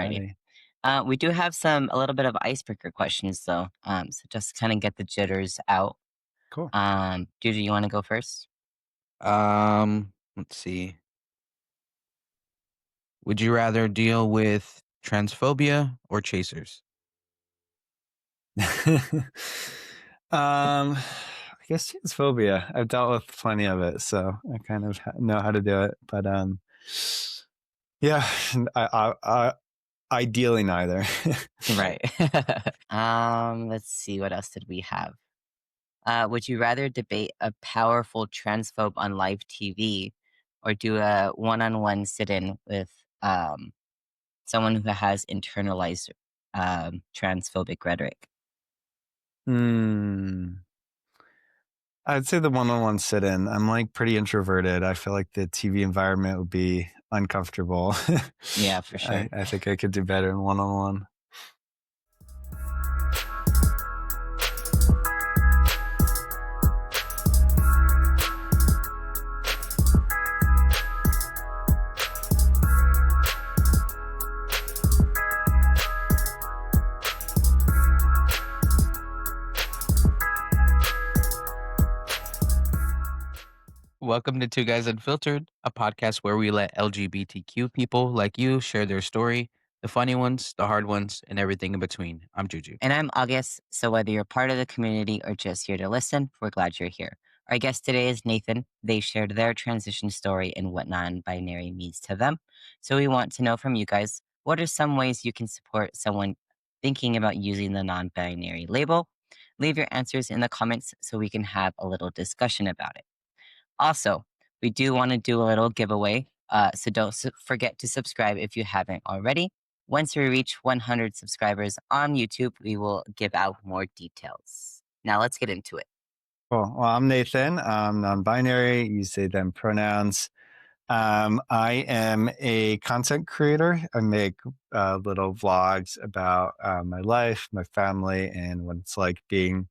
Alrighty. ready. We do have a little bit of icebreaker questions though. So just kind of get the jitters out. Cool. Juju, you want to go first? Let's see. Would you rather deal with transphobia or chasers? I guess phobia. I've dealt with plenty of it, so I kind of know how to do it. But yeah, ideally neither. Right. Let's see. What else did we have? Would you rather debate a powerful transphobe on live TV or do a one-on-one sit-in with someone who has internalized transphobic rhetoric? Hmm. I'd say the one-on-one sit-in. I'm like pretty introverted. I feel like the TV environment would be uncomfortable. Yeah, for sure. I think I could do better in one-on-one. Welcome to Two Guys Unfiltered, a podcast where we let LGBTQ people like you share their story, the funny ones, the hard ones, and everything in between. I'm Juju. And I'm August. So whether you're part of the community or just here to listen, we're glad you're here. Our guest today is Nathan. They shared their transition story and what non-binary means to them. So we want to know from you guys, what are some ways you can support someone thinking about using the non-binary label? Leave your answers in the comments so we can have a little discussion about it. Also, we do want to do a little giveaway, so don't forget to subscribe if you haven't already. Once we reach 100 subscribers on YouTube, we will give out more details. Now let's get into it. Cool. Well, I'm Nathan. I'm non-binary. Use they, them pronouns. I am a content creator. I make little vlogs about my life, my family, and what it's like being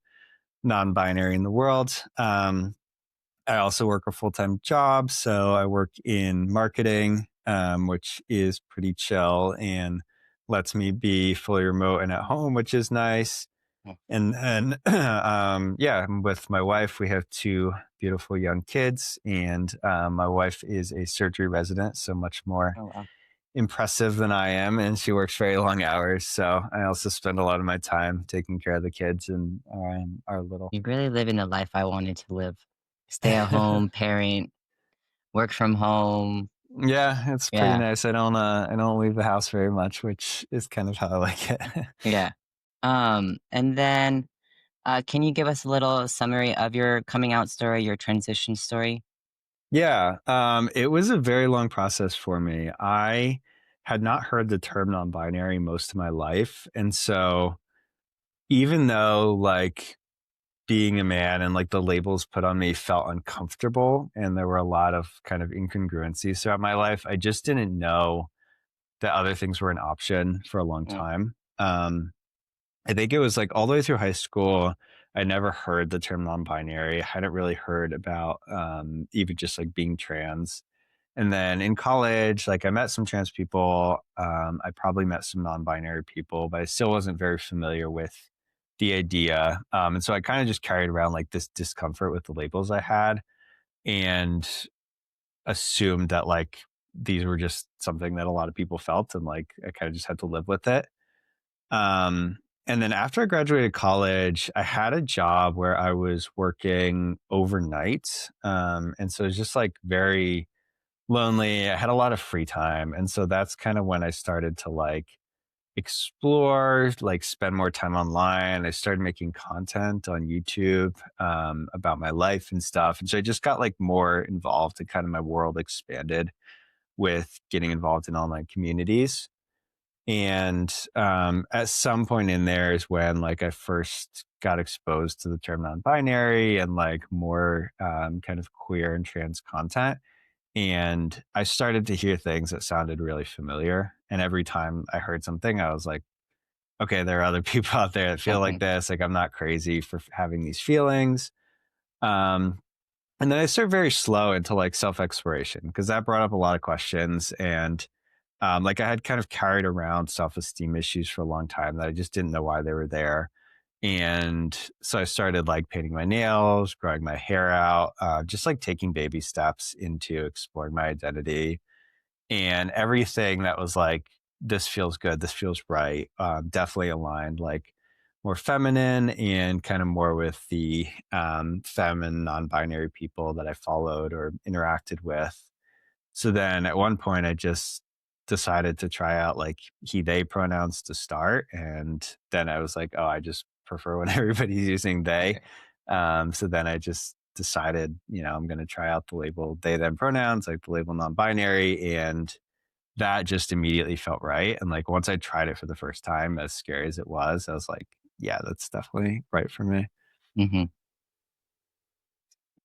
non-binary in the world. I also work a full-time job, so I work in marketing, which is pretty chill and lets me be fully remote and at home, which is nice. And then, yeah, I'm with my wife. We have two beautiful young kids, and my wife is a surgery resident, so much more Oh, wow. impressive than I am, and she works very long hours. So I also spend a lot of my time taking care of the kids and our little. You're really living the life I wanted to live. Stay at home, parent, work from home. Yeah, it's pretty Yeah, nice. I don't leave the house very much, which is kind of how I like it. yeah. And then can you give us a little summary of your coming out story, your transition story? Yeah, it was a very long process for me. I had not heard the term non-binary most of my life, and so even though like being a man and like the labels put on me felt uncomfortable, and there were a lot of kind of incongruencies throughout my life, I just didn't know that other things were an option for a long Mm, time. I think it was like all the way through high school, I never heard the term non-binary. I hadn't really heard about even just like being trans. And then in college, like I met some trans people. I probably met some non-binary people, but I still wasn't very familiar with the idea. And so I kind of just carried around like this discomfort with the labels I had and assumed that like these were just something that a lot of people felt, and like I kind of just had to live with it. And then after I graduated college, I had a job where I was working overnight. And so it was just like very lonely. I had a lot of free time. And so that's kind of when I started to like explore, like spend more time online. I started making content on YouTube about my life and stuff. And so I just got like more involved, and kind of my world expanded with getting involved in online communities. And at some point in there is when like I first got exposed to the term non-binary and like more kind of queer and trans content. And I started to hear things that sounded really familiar. And every time I heard something, I was like, okay, there are other people out there that feel like mhm. this. Like I'm not crazy for having these feelings. Um, and then I started very slow into like self exploration because that brought up a lot of questions. And Like I had kind of carried around self-esteem issues for a long time that I just didn't know why they were there. And so I started like painting my nails, growing my hair out, just like taking baby steps into exploring my identity, and everything that was like, this feels good, this feels right, definitely aligned like more feminine and kind of more with the femme non-binary people that I followed or interacted with. So then at one point, I just decided to try out like he, they pronouns to start. And then I was like, oh, I just prefer when everybody's using they. So then I just decided, I'm going to try out the label they, them pronouns, like the label non binary. And that just immediately felt right. And like once I tried it for the first time, as scary as it was, I was like, yeah, that's definitely right for me. Hmm.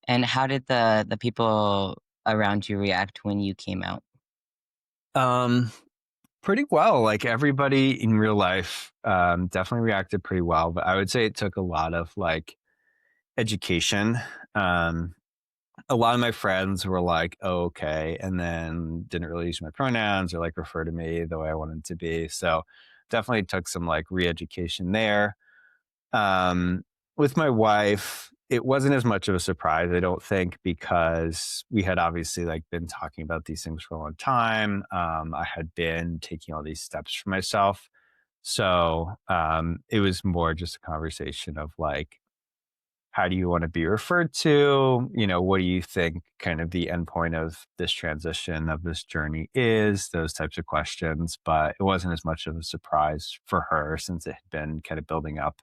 And how did the people around you react when you came out? Um, Pretty well. Like everybody in real life, definitely reacted pretty well. But I would say it took a lot of like education. Um, a lot of my friends were like, oh, okay. And then didn't really use my pronouns or like refer to me the way I wanted to be. So definitely took some like re education there. Um, with my wife, it wasn't as much of a surprise, I don't think, because we had obviously like been talking about these things for a long time. I had been taking all these steps for myself. So it was more just a conversation of like, how do you want to be referred to? What do you think kind of the end point of this transition of this journey is? Those types of questions. But it wasn't as much of a surprise for her since it had been kind of building up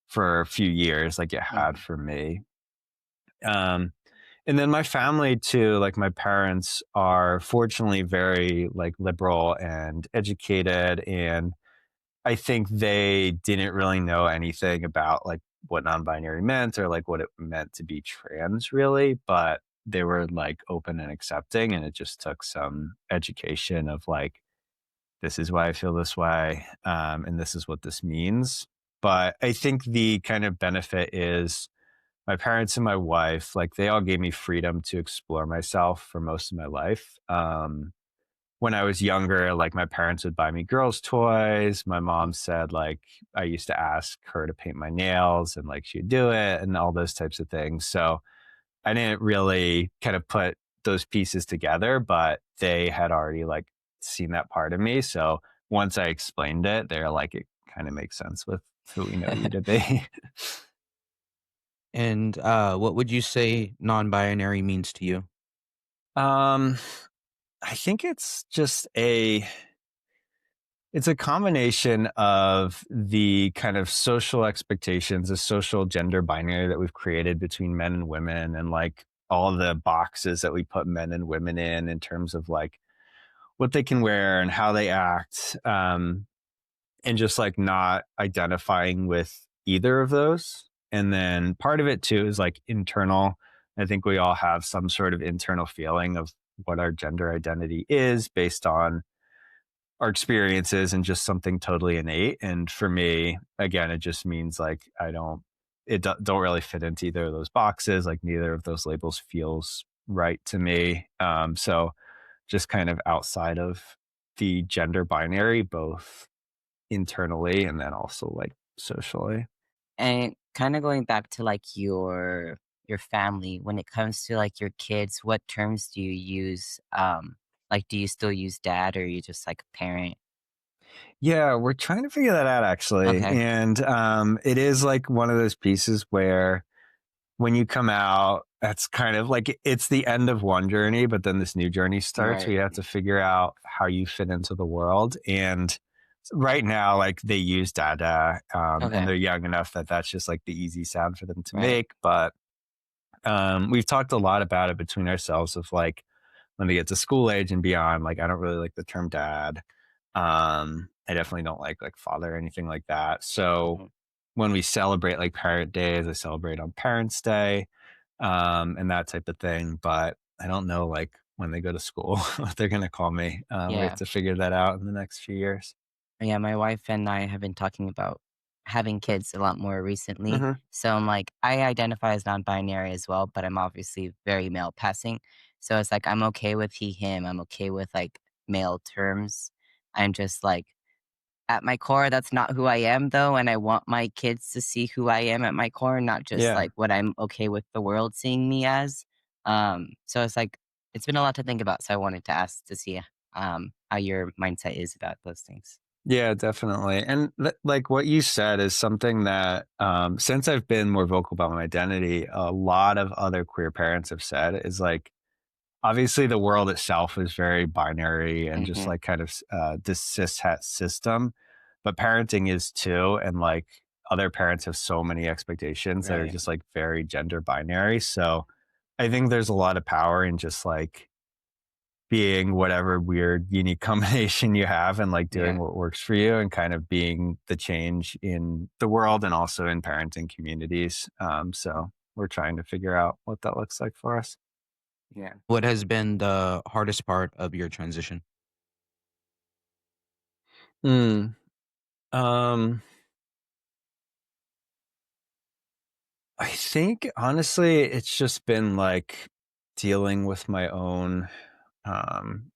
for a few years like it had Mhm. for me. Um, and then my family too, like my parents are fortunately very like liberal and educated. And I think they didn't really know anything about like what non-binary meant or like what it meant to be trans really, but they were like open and accepting. And it just took some education of like, this is why I feel this way, and this is what this means. But I think the kind of benefit is my parents and my wife, like they all gave me freedom to explore myself for most of my life. When I was younger, like my parents would buy me girls' toys. My mom said like I used to ask her to paint my nails and like she'd do it and all those types of things. So I didn't really kind of put those pieces together, but they had already like seen that part of me. So once I explained it, they're like, it kind of makes sense with who we know you to be. And what would you say non-binary means to you? um, I think it's just it's a combination of the kind of social expectations, the social gender binary that we've created between men and women, and like all the boxes that we put men and women in terms of like what they can wear and how they act, and just like not identifying with either of those. And then part of it too is like internal. I think we all have some sort of internal feeling of what our gender identity is based on our experiences and just something totally innate. And for me, again, it just means like don't really fit into either of those boxes. Like neither of those labels feels right to me. So just kind of outside of the gender binary, both internally and then also like socially. And kind of going back to like your family, when it comes to like your kids, what terms do you use? Like do you still use dad or are you just like a parent? Yeah, we're trying to figure that out actually. Okay. And it is like one of those pieces where when you come out, that's kind of like it's the end of one journey, but then this new journey starts where Right. you have to figure out how you fit into the world. And right now, like they use Dada, and Okay. they're young enough that that's just like the easy sound for them to Right. make. But we've talked a lot about it between ourselves of like when they get to school age and beyond, like I don't really like the term dad. I definitely don't like father or anything like that. So Mhm. when we celebrate like parent days, I celebrate on Parents' Day, and that type of thing. But I don't know like when they go to school what they're gonna call me. We have Yeah. to figure that out in the next few years. Yeah, my wife and I have been talking about having kids a lot more recently. Hmm. So I'm like, I identify as non-binary as well, but I'm obviously very male passing. So it's like I'm okay with he, him. I'm okay with like male terms. I'm just like, at my core, that's not who I am, though, and I want my kids to see who I am at my core, not just Yeah. like what I'm okay with the world seeing me as. So it's like it's been a lot to think about. So I wanted to ask to see how your mindset is about those things. Yeah, definitely. And like what you said is something that, since I've been more vocal about my identity, a lot of other queer parents have said is like, obviously the world itself is very binary and just Hmm. like kind of this cis het system, but parenting is too. And like other parents have so many expectations that are Right. just like very gender binary. So I think there's a lot of power in just like being whatever weird, unique combination you have and like doing Yeah. what works for you and kind of being the change in the world and also in parenting communities. So we're trying to figure out what that looks like for us. Yeah. What has been the hardest part of your transition? Mm, um, I think honestly, it's just been like dealing with my own um,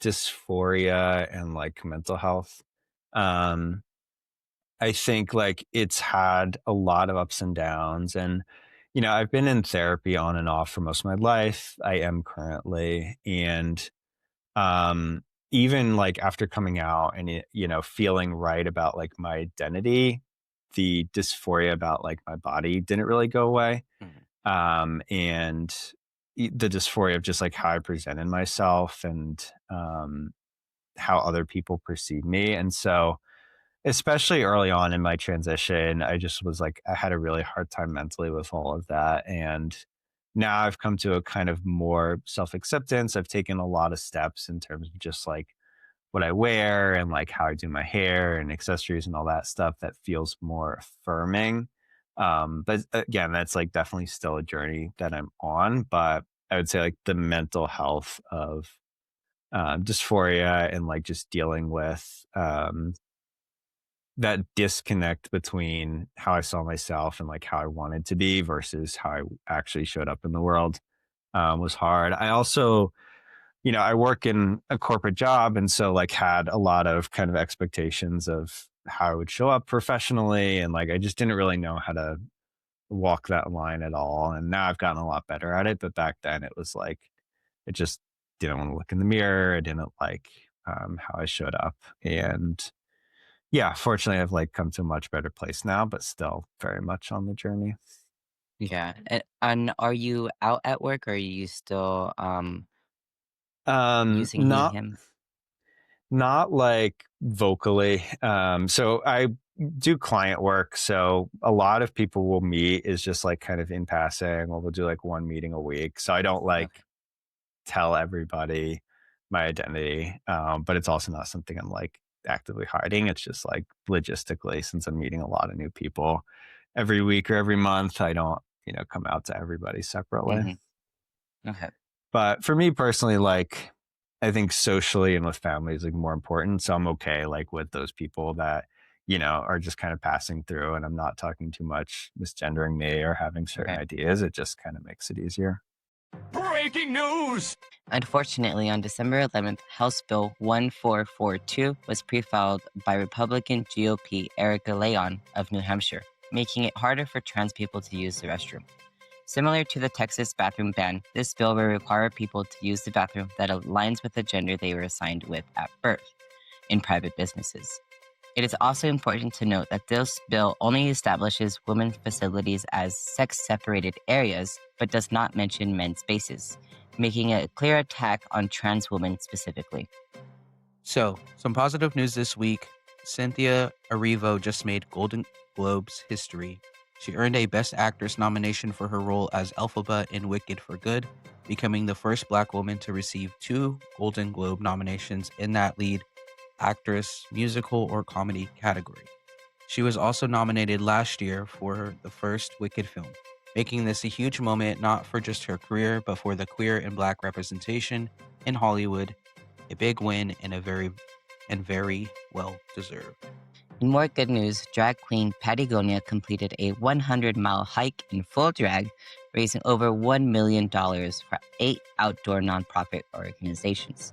dysphoria and like mental health. Um, I think like it's had a lot of ups and downs. And, I've been in therapy on and off for most of my life. I am currently. And um, even like after coming out and, feeling right about like my identity, the dysphoria about like my body didn't really go away. Mhm. And the dysphoria of just like how I presented myself and how other people perceive me. And so, especially early on in my transition, I just was like, I had a really hard time mentally with all of that. And now I've come to a kind of more self acceptance. I've taken a lot of steps in terms of just like what I wear and like how I do my hair and accessories and all that stuff that feels more affirming. But again, that's like definitely still a journey that I'm on. But I would say like the mental health of dysphoria and like just dealing with that disconnect between how I saw myself and like how I wanted to be versus how I actually showed up in the world was hard. I also, I work in a corporate job and so like had a lot of kind of expectations of how I would show up professionally. And like I just didn't really know how to walk that line at all. And now I've gotten a lot better at it. But back then it was like, it just didn't want to look in the mirror. I didn't like how I showed up. And yeah, fortunately, I've like come to a much better place now, but still very much on the journey. Yeah. And are you out at work or are you still using he, Not him? not like vocally. So I do client work. So a lot of people will meet is just like kind of in passing, or we'll do like one meeting a week. So I don't like Okay. tell everybody my identity. But it's also not something I'm like actively hiding. It's just like logistically, since I'm meeting a lot of new people every week or every month, I don't, come out to everybody separately. Hmm. Okay. But for me personally, like I think socially and with family is like more important. So I'm okay like with those people that, are just kind of passing through and I'm not talking too much misgendering me or having certain Okay. ideas. It just kind of makes it easier. Breaking news! Unfortunately, on December 11th, House Bill 1442 was pre-filed by Republican GOP Erica Leon of New Hampshire, making it harder for trans people to use the restroom. Similar to the Texas bathroom ban, this bill will require people to use the bathroom that aligns with the gender they were assigned with at birth in private businesses. It is also important to note that this bill only establishes women's facilities as sex-separated areas, but does not mention men's spaces, making it a clear attack on trans women specifically. So, some positive news this week. Cynthia Erivo just made Golden Globes history. She earned a Best Actress nomination for her role as Elphaba in Wicked for Good, becoming the first Black woman to receive 2 Golden Globe nominations in that lead actress, musical, or comedy category. She was also nominated last year for the first Wicked film, making this a huge moment not for just her career, but for the queer and Black representation in Hollywood. A big win and very well deserved. In more good news, drag queen Pattie Gonia completed a 100-mile hike in full drag, raising over $1 million for 8 outdoor nonprofit organizations.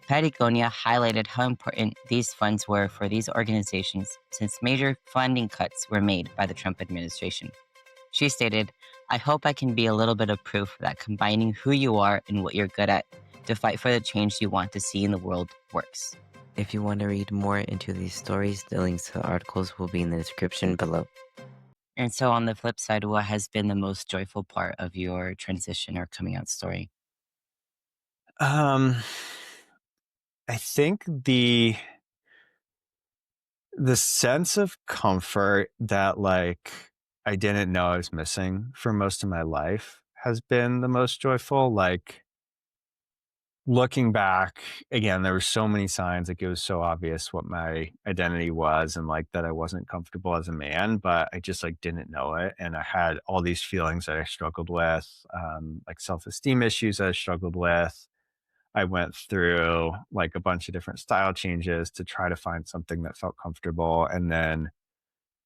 Pattie Gonia highlighted how important these funds were for these organizations since major funding cuts were made by the Trump administration. She stated, "I hope I can be a little bit of proof that combining who you are and what you're good at to fight for the change you want to see in the world works." If you want to read more into these stories, the links to the articles will be in the description below. And so, on the flip side, what has been the most joyful part of your transition or coming out story? Um, I think the sense of comfort that like I didn't know I was missing for most of my life has been the most joyful. Like looking back again, there were so many signs, like it was so obvious what my identity was and like that I wasn't comfortable as a man, but I just like didn't know it. And I had all these feelings that I struggled with, like self-esteem issues that I struggled with. I went through like a bunch of different style changes to try to find something that felt comfortable. And then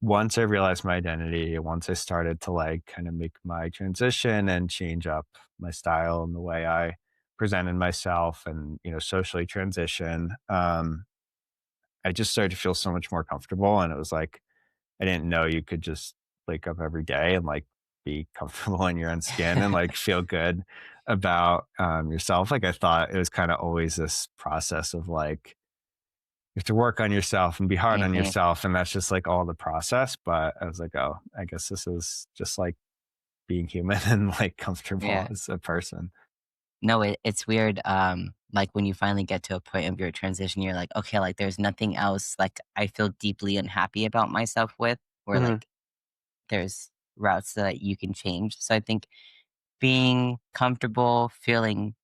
once I realized my identity, once I started to like kind of make my transition and change up my style and the way I presented myself and, socially transition, I just started to feel so much more comfortable. And it was like, I didn't know you could just wake up every day and like be comfortable in your own skin and like feel good about yourself. Like I thought it was kind of always this process of like you have to work on yourself and be hard on Mhm. yourself, and that's just like all the process. But I was like, oh, I guess this is just like being human and like comfortable Yeah. as a person. No, it's weird. Like when you finally get to a point of your transition, you're like, okay, like there's nothing else like I feel deeply unhappy about myself with, or Hmm. like there's routes that you can change. So I think being comfortable, feeling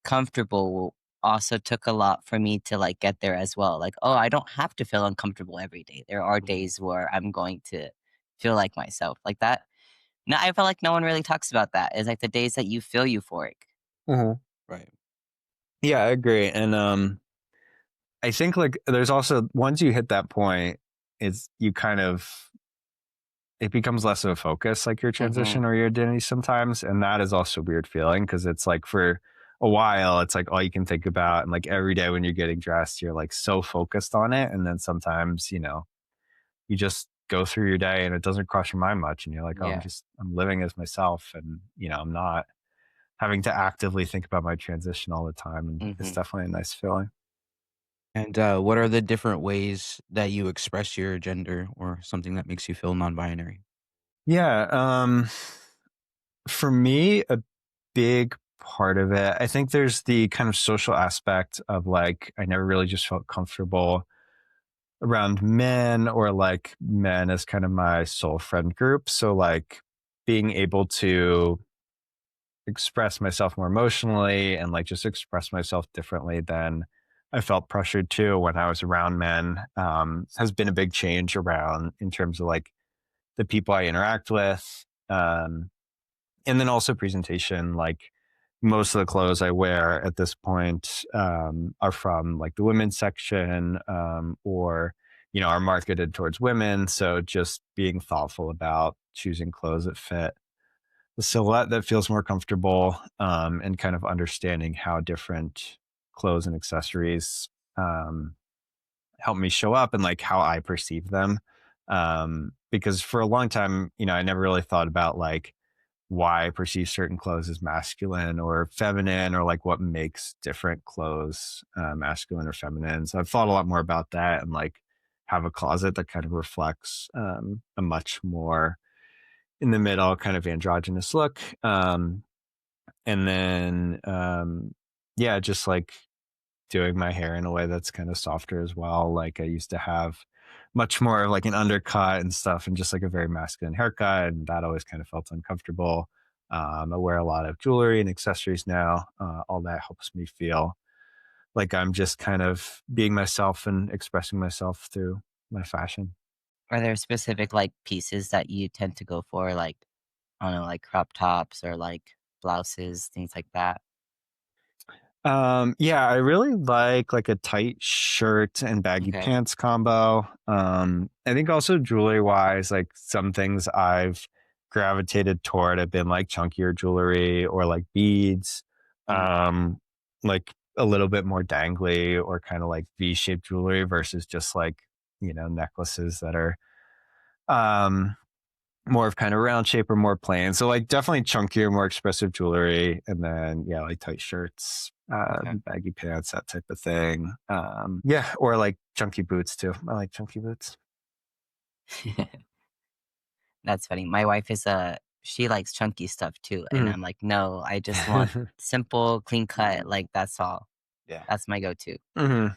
comfortable also took a lot for me to like get there as well. Like, oh, I don't have to feel uncomfortable every day. There are Mhm. days where I'm going to feel like myself. Like that. No, I feel like no one really talks about that. Is like the days that you feel euphoric. Hmm. Right. Yeah, I agree. And I think like there's also once you hit that point, it's you kind of it becomes less of a focus, like your Hmm. transition or your identity sometimes. And that is also a weird feeling because it's like for a while, it's like all you can think about. And like every day when you're getting dressed, you're like so focused on it. And then sometimes, you just go through your day and it doesn't cross your mind much. And you're like, oh, Yeah. I'm living as myself. And, I'm not having to actively think about my transition all the time. And it's Hmm. definitely a nice feeling. And what are the different ways that you express your gender or something that makes you feel non-binary? Yeah. For me, a big part of it, I think there's the kind of social aspect of like, I never really just felt comfortable around men or like men as kind of my soul friend group. So, like, being able to express myself more emotionally and like just express myself differently than I felt pressured to when I was around men has been a big change around in terms of like the people I interact with. And then also presentation, like most of the clothes I wear at this point are from like the women's section or, are marketed towards women. So just being thoughtful about choosing clothes that fit the silhouette that feels more comfortable, and kind of understanding how different clothes and accessories um, help me show up and like how I perceive them. Because for a long time, I never really thought about like why I perceive certain clothes as masculine or feminine or like what makes different clothes masculine or feminine. So I've thought a lot more about that and like have a closet that kind of reflects a much more in the middle kind of androgynous look. And then, yeah, just like doing my hair in a way that's kind of softer as well. Like I used to have much more of like an undercut and stuff and just like a very masculine haircut. And that always kind of felt uncomfortable. I wear a lot of jewelry and accessories now. All that helps me feel like I'm just kind of being myself and expressing myself through my fashion. Are there specific like pieces that you tend to go for, like I don't know, like crop tops or like blouses, things like that? Yeah, I really like a tight shirt and baggy Okay. pants combo. I think also jewelry wise, like some things I've gravitated toward have been like chunkier jewelry or like beads. Mm. Um, like a little bit more dangly or kind of like V-shaped jewelry versus just like, necklaces that are um more of kind of round shape or more plain. So like definitely chunkier, more expressive jewelry, and then yeah, like tight shirts, Okay. baggy pants, that type of thing. Yeah, or like chunky boots too. I like chunky boots. That's funny. My wife is she likes chunky stuff too, and Mhm. I'm like, "No, I just want simple, clean cut, like, that's all." Yeah. That's my go-to.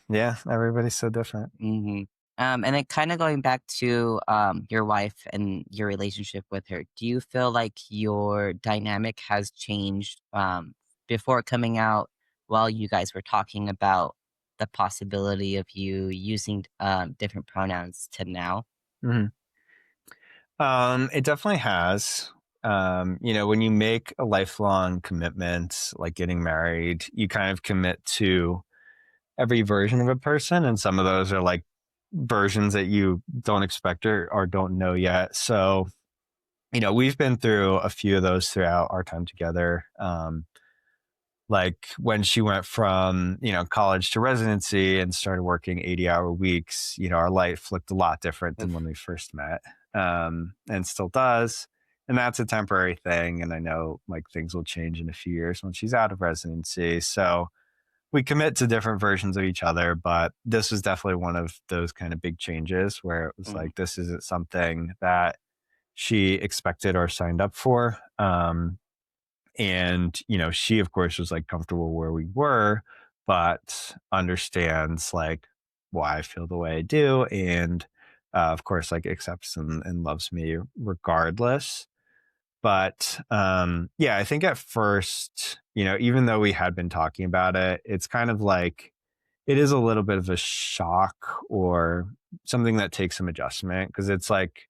Yeah, everybody's so different. Mhm. And then kinda going back to, your wife and your relationship with her, do you feel like your dynamic has changed, before coming out, while you guys were talking about the possibility of you using, different pronouns to now? Mhm. It definitely has. When you make a lifelong commitment, like getting married, you kind of commit to every version of a person, and some of those are like versions that you don't expect or don't know yet. So, we've been through a few of those throughout our time together. Like when she went from, college to residency and started working 80-hour weeks, our light flicked a lot different than when Oof. we first met. And still does. And that's a temporary thing. And I know like things will change in a few years when she's out of residency. So we commit to different versions of each other, but this was definitely one of those kind of big changes where it was Mhm, like, this isn't something that she expected or signed up for. And, she, of course, was like comfortable where we were, but understands like why I feel the way I do. And, of course, like accepts and loves me regardless. But yeah, I think at first, even though we had been talking about it, it's kind of like it is a little bit of a shock or something that takes some adjustment because it's like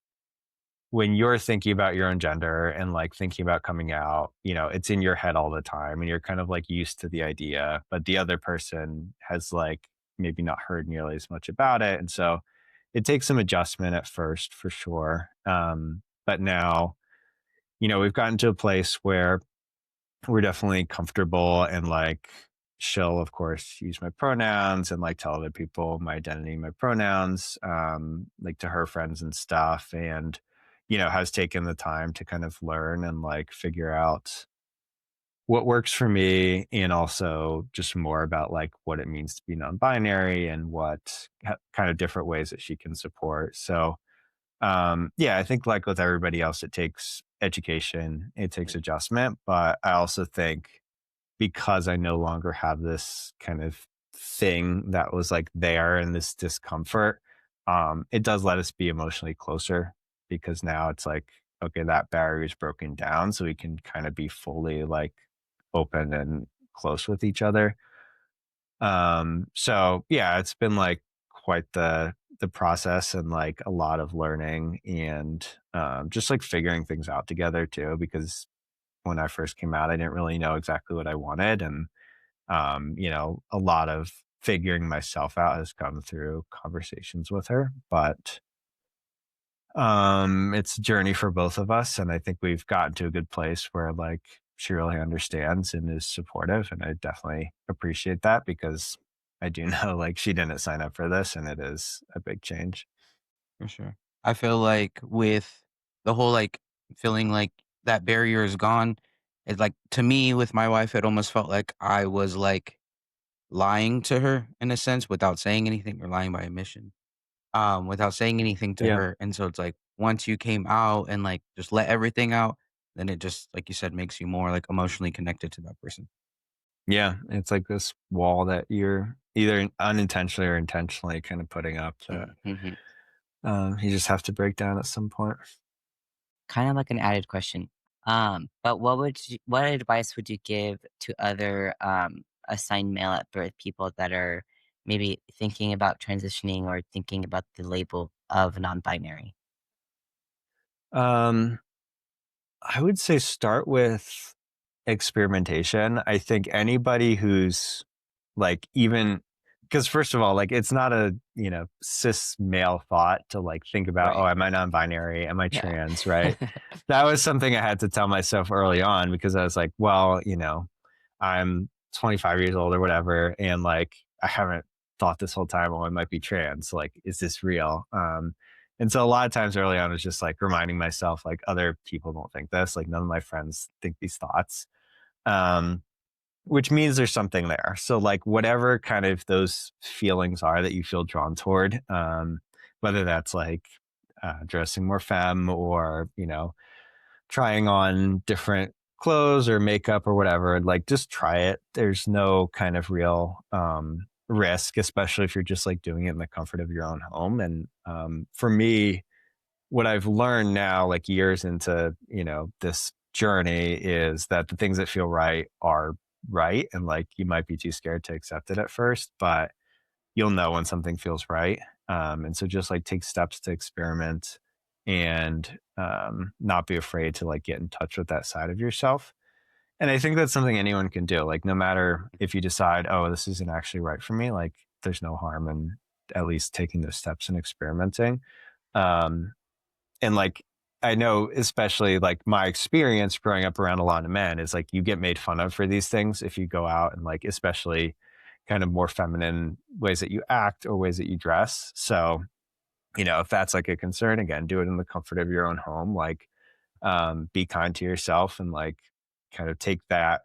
when you're thinking about your own gender and like thinking about coming out, it's in your head all the time and you're kind of like used to the idea, but the other person has like maybe not heard nearly as much about it. And so it takes some adjustment at first for sure. But now, we've gotten to a place where we're definitely comfortable and like she'll of course use my pronouns and like tell other people my identity, my pronouns, like to her friends and stuff. And, has taken the time to kind of learn and like figure out what works for me and also just more about like what it means to be non-binary and what kind of different ways that she can support. So yeah, I think like with everybody else, it takes education, it takes mhm, adjustment, but I also think because I no longer have this kind of thing that was like there and this discomfort, it does let us be emotionally closer because now it's like, okay, that barrier is broken down. So we can kind of be fully like open and close with each other. So yeah, it's been like quite the process and like a lot of learning and just like figuring things out together too, because when I first came out, I didn't really know exactly what I wanted. And, a lot of figuring myself out has come through conversations with her. But it's a journey for both of us. And I think we've gotten to a good place where like she really understands and is supportive. And I definitely appreciate that because I do know like she didn't sign up for this and it is a big change. for sure. I feel like with the whole like feeling like that barrier is gone, it's like to me with my wife, it almost felt like I was like lying to her in a sense without saying anything or lying by omission. Without saying anything to Yeah. her. And so it's like once you came out and like just let everything out, then it just like you said makes you more like emotionally connected to that person. Yeah. It's like this wall that you're either unintentionally or intentionally kind of putting up that mhm. you just have to break down at some point. Kind of like an added question. But what advice would you give to other assigned male at birth people that are maybe thinking about transitioning or thinking about the label of non-binary? Um, I would say start with experimentation. I think anybody who's like even because first of all, like it's not a cis male thought to like think about, oh, Right. am I non-binary? Am I Yeah. trans? Right. That was something I had to tell myself early on because I was like, well, I'm 25 years old or whatever, and like I haven't thought this whole time, oh, I might be trans. Like, is this real? And so a lot of times early on, it's just like reminding myself, like, other people don't think this. Like, none of my friends think these thoughts, um, which means there's something there. So, like, whatever kind of those feelings are that you feel drawn toward, whether that's like dressing more femme or, trying on different clothes or makeup or whatever, like just try it. There's no kind of real risk, especially if you're just like doing it in the comfort of your own home. And for me, what I've learned now, like years into, this journey, is that the things that feel right are right. And like you might be too scared to accept it at first, but you'll know when something feels right. And so just like take steps to experiment and not be afraid to like get in touch with that side of yourself. And I think that's something anyone can do. Like, no matter if you decide, oh, this isn't actually right for me, like there's no harm in at least taking those steps and experimenting. Um, and like, I know, especially like my experience growing up around a lot of men is like you get made fun of for these things if you go out and like, especially kind of more feminine ways that you act or ways that you dress. So, if that's like a concern, again, do it in the comfort of your own home. Like, be kind to yourself and like kind of take that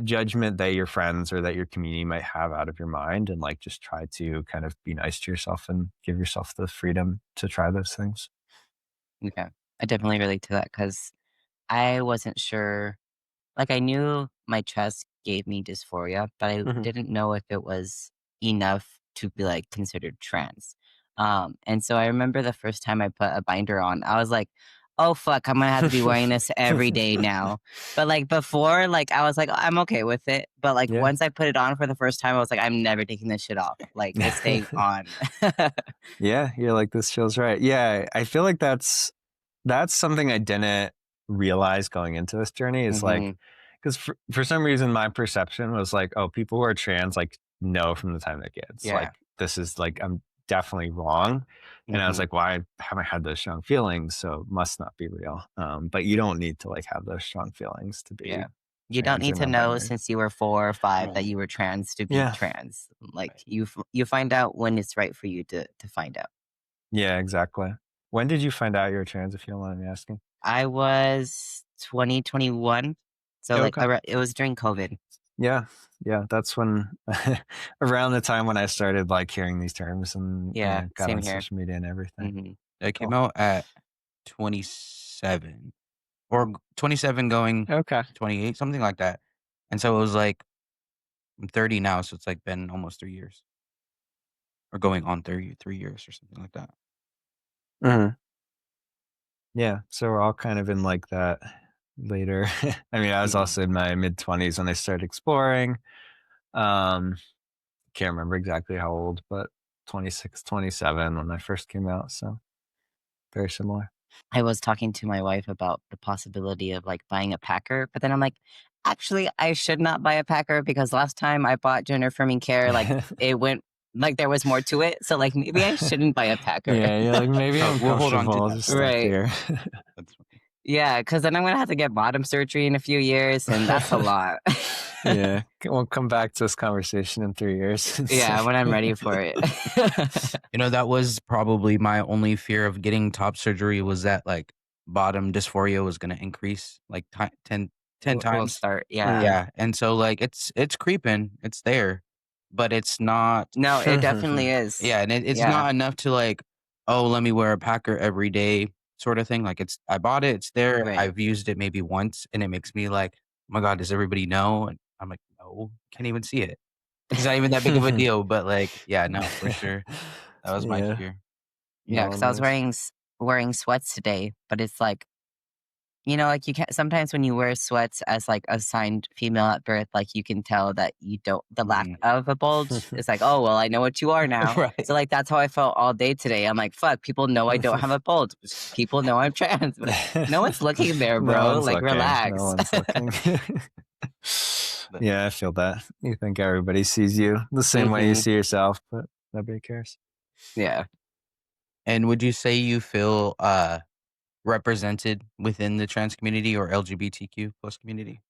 judgment that your friends or that your community might have out of your mind, and like just try to kind of be nice to yourself and give yourself the freedom to try those things. Okay. I definitely relate to that because I wasn't sure. Like, I knew my chest gave me dysphoria, but I Mhm. didn't know if it was enough to be, like, considered trans. And so I remember the first time I put a binder on, I was like, "Oh, fuck, I'm gonna have to be wearing this every day now." But, like, before, like, I was like, "I'm okay with it." But, like, Yeah. once I put it on for the first time, I was like, "I'm never taking this shit off. Like, it's staying on." Yeah, you're like, this feels right. Yeah, I feel like that's something I didn't realize going into this journey, is like, Mhm. because for some reason my perception was like, oh, people who are trans like know from the time they're kids. Yeah. Like, this is like, I'm definitely wrong. And I was Mhm. like, why haven't I had those strong feelings? So it must not be real. But you don't need to like have those strong feelings to Yeah. be You don't trans or need to know non-binary. since you were 4 or 5 that Right. you were trans to be Yeah. trans. Like, Right. you find out when it's right for you to find out. Yeah, exactly. When did you find out you were trans, if you don't mind me asking? I was 2021, so, like, Okay. it was during COVID. Yeah. Yeah. That's when around the time when I started like hearing these terms and Yeah, got same on here. social media and everything. Mhm. That came Cool. out at 27 or 27 going Okay. 28, something like that. And so it was like I'm 30 now, so it's like been almost 3 years or going on 3 years or something like that. Mhm. Yeah. So we're all kind of in like that later. I mean, I was Mhm. also in my mid 20s when I started exploring. Um, can't remember exactly how old, but 26, 27 when I first came out. So very similar. I was talking to my wife about the possibility of, like, buying a packer, but then I'm like, "Actually, I should not buy a packer because last time I bought gender affirming care, like, it went like, there was more to it, so, like, maybe I shouldn't buy a packer." Yeah. You're like, maybe I'm We'll hold on comfortable. to I'll that just thought. stop Right. here. That's funny. Yeah, because then I'm gonna have to get bottom surgery in a few years, and that's a lot. Yeah. We'll come back to this conversation in 3 years. And Yeah, see. when I'm ready for it. That was probably my only fear of getting top surgery, was that like bottom dysphoria was going to increase like 10 We'll times. start, yeah. Mm. Yeah. And so like it's creeping, it's there, but it's not. No, it definitely is. Yeah, and it's Yeah, not enough to like, oh, let me wear a packer every day sort of thing. Like I bought it, it's there. right. I've used it maybe once, and it makes me like, oh my God, does everybody know? And I'm like, no, can't even see it. It's not even that big of a deal, but like, yeah, no, for sure. That was my Yeah. fear. Yeah, No, because I was nice. wearing sweats today, but it's like, like, you can't sometimes when you wear sweats as, like, assigned female at birth, like, you can tell that you don't the lack Mhm. of a bulge. It's like, "Oh, well, I know what you are now." Right. So, like, that's how I felt all day today. I'm like, "Fuck, people know I don't have a bulge. People know I'm trans." But no one's looking there, No bro. one's Like, looking. No relax. one's looking. But Yeah, I feel that. You think everybody sees you the same way you Mhm. see yourself, but nobody cares. Yeah. and would you say you feel represented within the trans community or LGBTQ plus community?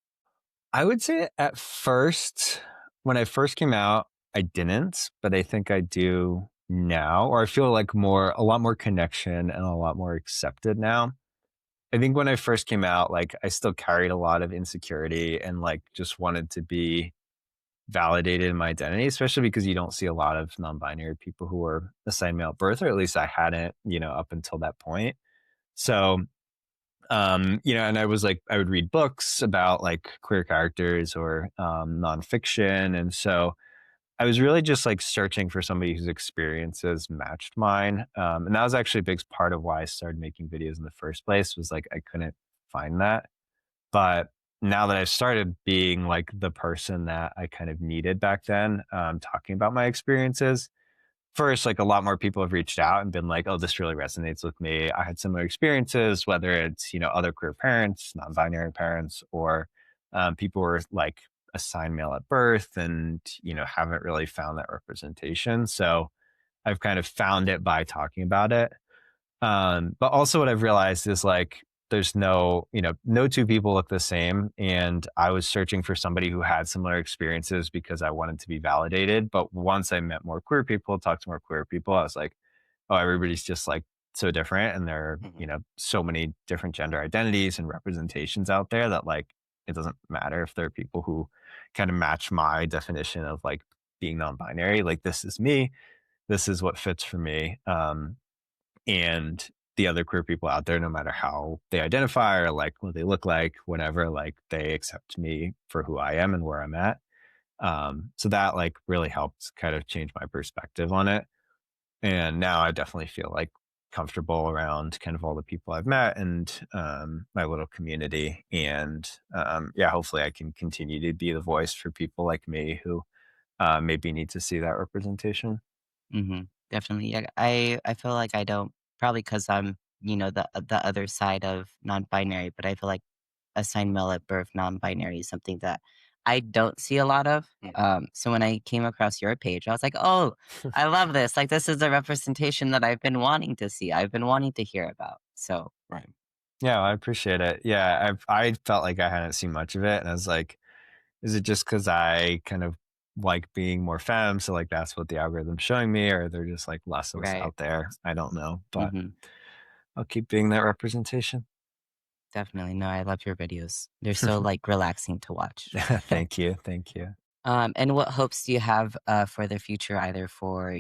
I would say at first, when I first came out, I didn't, but I think I do now, or I feel like a lot more connection and a lot more accepted now. I think when I first came out, like I still carried a lot of insecurity and like just wanted to be validated in my identity, especially because you don't see a lot of non-binary people who are assigned male at birth, or at least I hadn't, up until that point. So, and I was like, I would read books about like queer characters or nonfiction. And so I was really just like searching for somebody whose experiences matched mine. And that was actually a big part of why I started making videos in the first place, was like I couldn't find that. But now that I've started being like the person that I kind of needed back then, talking about my experiences, first, like a lot more people have reached out and been like, oh, this really resonates with me. I had similar experiences, whether it's, other queer parents, non binary parents, or people who are like assigned male at birth and, haven't really found that representation. So I've kind of found it by talking about it. But also what I've realized is like there's no two people look the same. And I was searching for somebody who had similar experiences because I wanted to be validated. But once I met more queer people, talked to more queer people, I was like, oh, everybody's just like so different. And there are, so many different gender identities and representations out there that like it doesn't matter if there are people who kind of match my definition of like being non-binary. Like this is me. This is what fits for me. And the other queer people out there, no matter how they identify or like what they look like, whenever like they accept me for who I am and where I'm at. So that like really helped kind of change my perspective on it. And now I definitely feel like comfortable around kind of all the people I've met and my little community. And yeah, hopefully I can continue to be the voice for people like me who maybe need to see that representation. Definitely. Yeah, I feel like I don't, probably because I'm, the other side of non-binary, but I feel like assigned male at birth non-binary is something that I don't see a lot of. So when I came across your page, I was like, oh, I love this. Like this is a representation that I've been wanting to see. I've been wanting to hear about. So Right. Yeah, I appreciate it. Yeah, I felt like I hadn't seen much of it, and I was like, is it just because I kind of like being more femme, so like that's what the algorithm's showing me, or they're just like less of us right. out there? I don't know, but hmm I'll keep being that representation. Definitely. No, I love your videos. They're so like relaxing to watch. Thank you, thank you. And what hopes do you have for the future, either for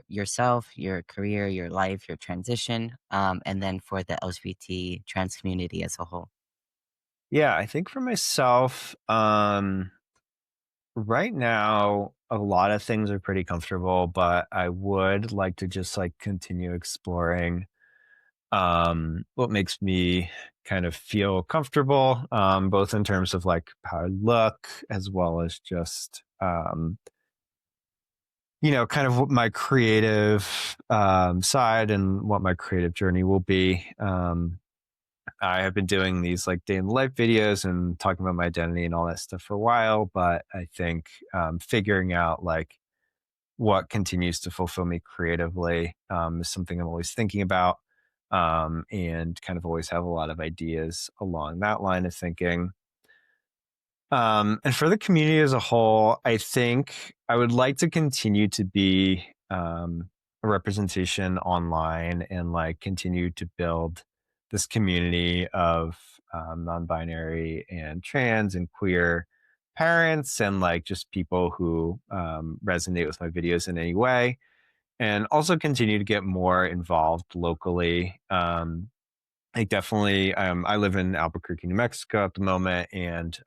yourself, your career, your life, your transition, and then for the LGBT trans community as a whole? Yeah, I think for myself, right now, a lot of things are pretty comfortable, but I would like to just like continue exploring what makes me kind of feel comfortable, both in terms of like how I look as well as just kind of what my creative side and what my creative journey will be. I have been doing these like day in the life videos and talking about my identity and all that stuff for a while, but I think figuring out like what continues to fulfill me creatively is something I'm always thinking about, and kind of always have a lot of ideas along that line of thinking. And for the community as a whole, I think I would like to continue to be a representation online and like continue to build this community of non-binary and trans and queer parents and like just people who resonate with my videos in any way, and also continue to get more involved locally. I definitely, I live in Albuquerque, New Mexico at the moment, and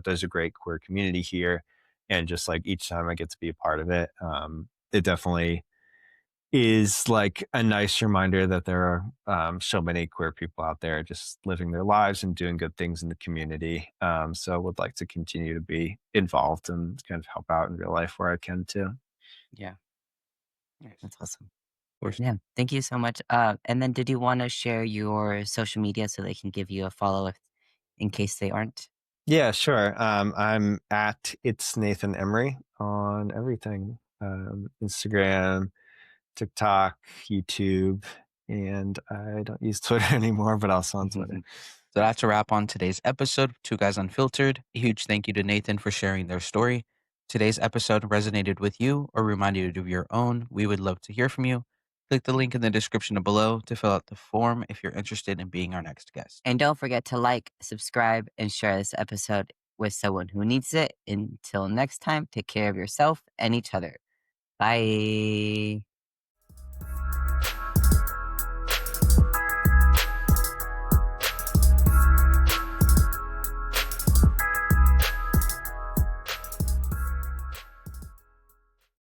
there's a great queer community here, and just like each time I get to be a part of it, it definitely is like a nice reminder that there are so many queer people out there just living their lives and doing good things in the community. So I would like to continue to be involved and kind of help out in real life where I can too. Yeah, Nice. that's awesome. Of course. Yeah, thank you so much. And then, did you want to share your social media so they can give you a follow if, in case they aren't? Yeah, sure. I'm at It's Nathan Emery on everything. Instagram, TikTok, YouTube. and I don't use Twitter anymore, but also on Twitter. So that's a wrap on today's episode of Two Guys Unfiltered. A huge thank you to Nathan for sharing their story. Today's episode resonated with you or reminded you of your own. We would love to hear from you. Click the link in the description below to fill out the form if you're interested in being our next guest. And don't forget to like, subscribe, and share this episode with someone who needs it. Until next time, take care of yourself and each other. Bye.